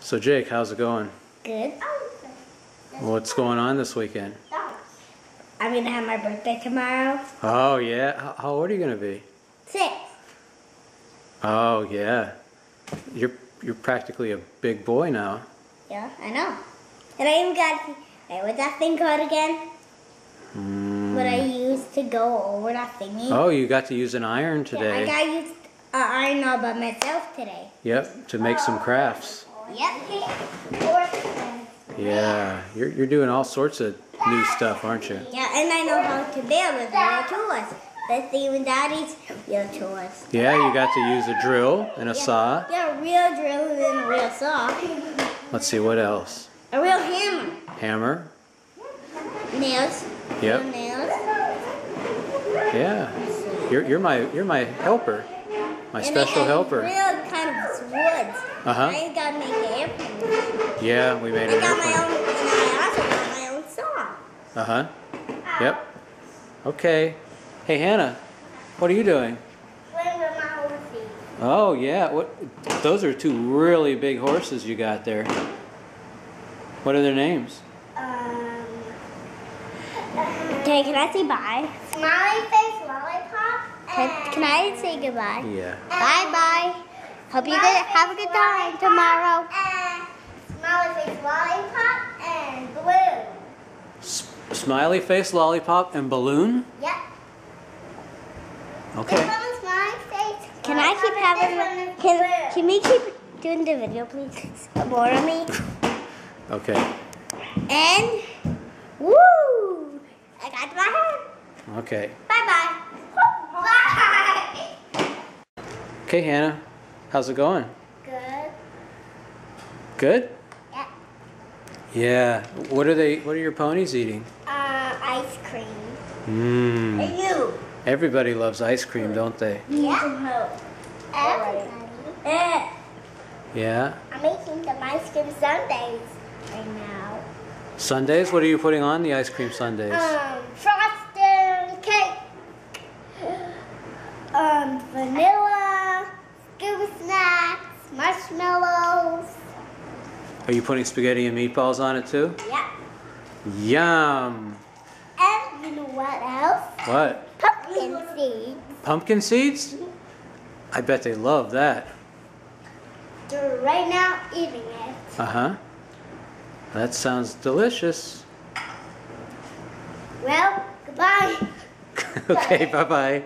So Jake, how's it going? Good. What's going on this weekend? I'm gonna have my birthday tomorrow. Oh yeah, how old are you gonna be? 6. Oh yeah, you're practically a big boy now. Yeah, I know. And I even got, hey, what's that thing called again? What I used to go over that thingy. Oh, you got to use an iron today. Yeah, I got to use an iron all by myself today. Yep, to make some crafts. Yep. Yeah, you're doing all sorts of new stuff, aren't you? Yeah, and I know how to build with real tools. That's even Daddy's real tools. Yeah, you got to use a drill and a saw. Yeah, a real drill and a real saw. Let's see, what else? A real hammer. Hammer. Nails. Yep. Real nails. Yeah. You're my helper. My special helper. Real kind of woods. Uh-huh. I got to make an airplane. Yeah, we made I an got my airplane. own, and I also got my own saw. Uh-huh. Yep. Okay. Hey Hannah, what are you doing? Playing with my horsey. Oh yeah, what? Those are two really big horses you got there. What are their names? Okay, can I say bye? Smiley face lollipop. Can I say goodbye? Yeah. Bye bye. Hope you have a good time tomorrow. Smiley face lollipop and balloon. Smiley face, lollipop, and balloon? Yep. Okay. Can I keep having? Can we keep doing the video, please? More of me. Okay. And woo! I got my hair. Okay. Bye bye. Bye. Okay, Hannah, how's it going? Good. Good? Yeah. Yeah. What are your ponies eating? Ice cream. Mmm. And you? Everybody loves ice cream, don't they? Yeah. Everybody. Yeah. I'm making some ice cream sundaes right now. Sundaes? What are you putting on the ice cream sundaes? Frosted cake. Vanilla, scuba snacks, marshmallows. Are you putting spaghetti and meatballs on it too? Yeah. Yum. And you know what else? What? Pumpkin seeds. Pumpkin seeds? I bet they love that. They're right now eating it. Uh-huh. That sounds delicious. Well, goodbye. Okay, bye-bye.